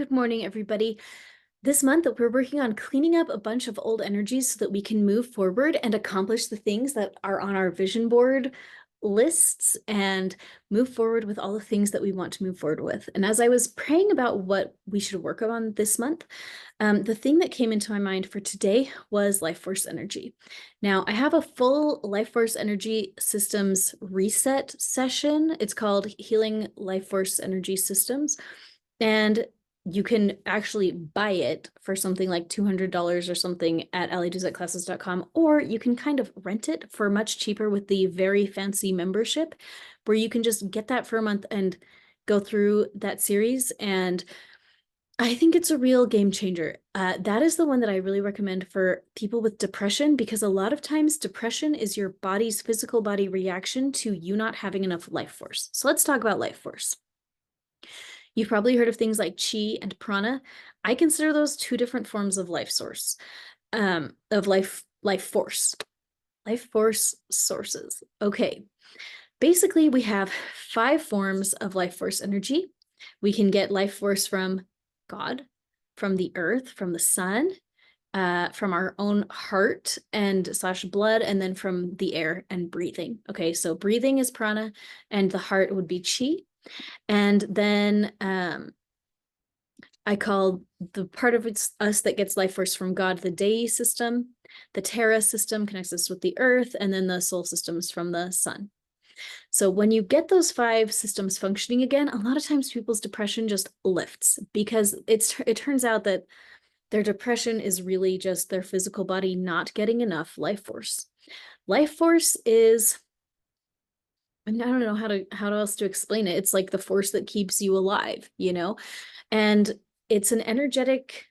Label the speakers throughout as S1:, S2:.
S1: Good morning, everybody. This month, we're working on cleaning up a bunch of old energies so that we can move forward and accomplish the things that are on our vision board lists and move forward with all the things that we want to move forward with. And as I was praying about what we should work on this month, the thing that came into my mind for today was life force energy. Now, I have a full life force energy systems reset session. It's called Healing Life Force Energy Systems. And you can actually buy it for something like $200 or something at allieduzzetclasses.com, or you can kind of rent it for much cheaper with the very fancy membership, where you can just get that for a month and go through that series. And I think it's a real game changer. That is the one that I really recommend for people with depression, because a lot of times depression is your body's physical body reaction to you not having enough life force. So let's talk about life force. You've probably heard of things like chi and prana. I consider those two different forms of life source, of life force. Life force sources. Okay. Basically, we have 5 forms of life force energy. We can get life force from God, from the earth, from the sun, from our own heart and / blood, and then from the air and breathing. Okay, so breathing is prana, and the heart would be chi. And then I call the part of us that gets life force from God the Dei system. The Terra system connects us with the earth, and then the soul systems from the sun. So when you get those 5 systems functioning again, a lot of times people's depression just lifts, because it turns out that their depression is really just their physical body not getting enough life force. Life force is, I mean, I don't know how else to explain it. It's like the force that keeps you alive, and it's an energetic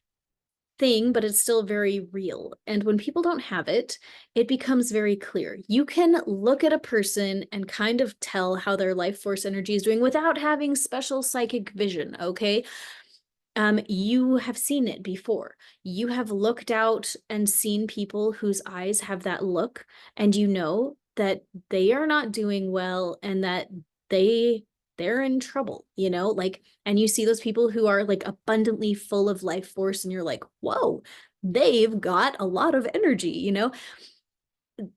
S1: thing, but it's still very real. And when people don't have it, it becomes very clear. You can look at a person and kind of tell how their life force energy is doing without having special psychic vision, okay? You have seen it before. You have looked out and seen people whose eyes have that look, and you know that they are not doing well and that they're in trouble, and you see those people who are like abundantly full of life force, and you're like, whoa, they've got a lot of energy.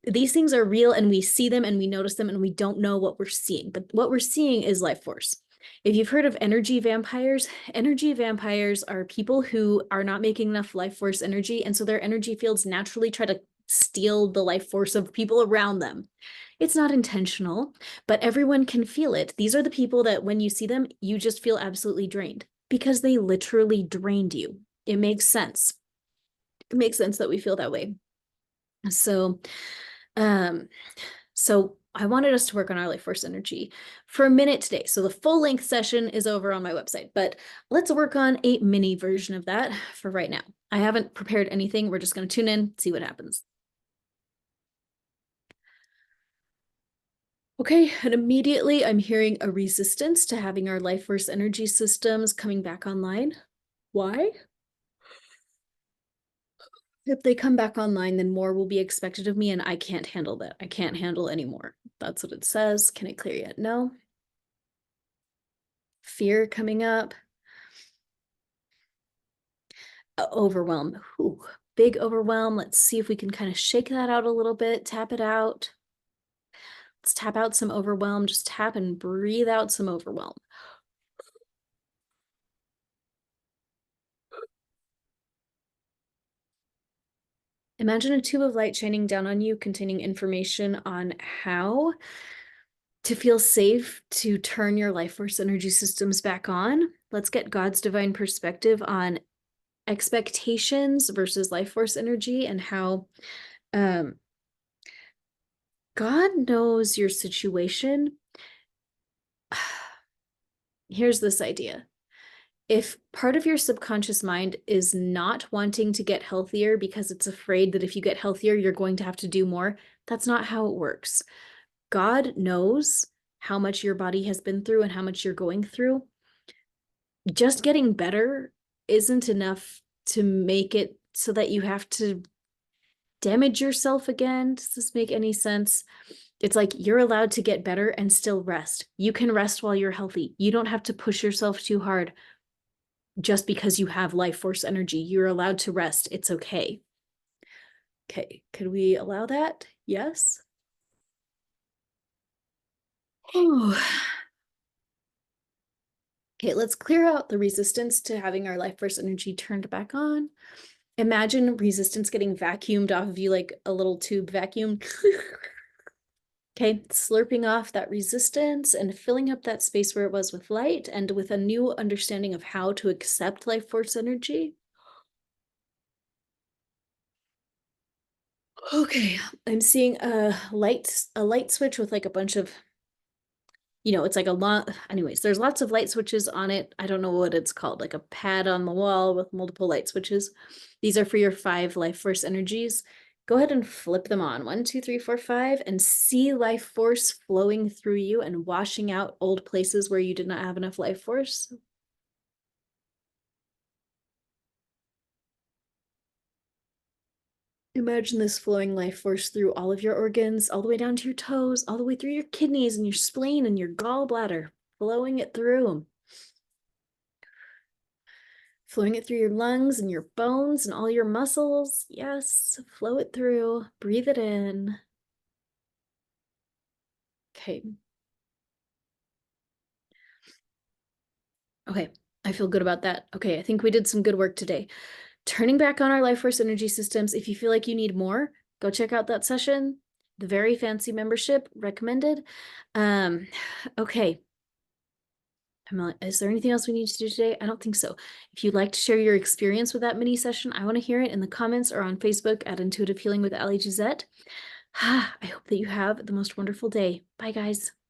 S1: These things are real, and we see them and we notice them, and we don't know what we're seeing, but what we're seeing is life force. If you've heard of energy vampires are people who are not making enough life force energy, and so their energy fields naturally try to steal the life force of people around them. It's not intentional, but everyone can feel it. These are the people that when you see them, you just feel absolutely drained, because they literally drained you. It makes sense. It makes sense that we feel that way. So, I wanted us to work on our life force energy for a minute today. So the full length session is over on my website, but let's work on a mini version of that for right now. I haven't prepared anything. We're just going to tune in, see what happens. Okay, and immediately I'm hearing a resistance to having our life force energy systems coming back online. Why? If they come back online, then more will be expected of me, and I can't handle that. I can't handle anymore. That's what it says. Can it clear yet? No. Fear coming up. Overwhelm. Ooh, big overwhelm. Let's see if we can kind of shake that out a little bit, tap it out. Let's tap out some overwhelm. Just tap and breathe out some overwhelm. Imagine a tube of light shining down on you containing information on how to feel safe to turn your life force energy systems back on. Let's get God's divine perspective on expectations versus life force energy, and how God knows your situation. Here's this idea. If part of your subconscious mind is not wanting to get healthier because it's afraid that if you get healthier, you're going to have to do more, that's not how it works. God knows how much your body has been through and how much you're going through. Just getting better isn't enough to make it so that you have to damage yourself again. Does this make any sense? It's like you're allowed to get better and still rest. You can rest while you're healthy. You don't have to push yourself too hard. just because you have life force energy. You're allowed to rest. It's okay. Okay, could we allow that? Yes. Oh. Okay, let's clear out the resistance to having our life force energy turned back on. Imagine resistance getting vacuumed off of you like a little tube vacuum. Okay, slurping off that resistance and filling up that space where it was with light and with a new understanding of how to accept life force energy. Okay, I'm seeing a light switch with like a bunch of, it's like a lot. Anyways, there's lots of light switches on it. I don't know what it's called, like a pad on the wall with multiple light switches. These are for your 5 life force energies. Go ahead and flip them on. 1, 2, 3, 4, 5, and see life force flowing through you and washing out old places where you did not have enough life force. Imagine this flowing life force through all of your organs, all the way down to your toes, all the way through your kidneys and your spleen and your gallbladder, flowing it through. Flowing it through your lungs and your bones and all your muscles. Yes, flow it through. Breathe it in. Okay. Okay, I feel good about that. Okay, I think we did some good work today. Turning back on our life force energy systems. If you feel like you need more, go check out that session. The very fancy membership recommended. Okay. Is there anything else we need to do today? I don't think so. If you'd like to share your experience with that mini session, I want to hear it in the comments or on Facebook at Intuitive Healing with Ali Gisette. I hope that you have the most wonderful day. Bye, guys.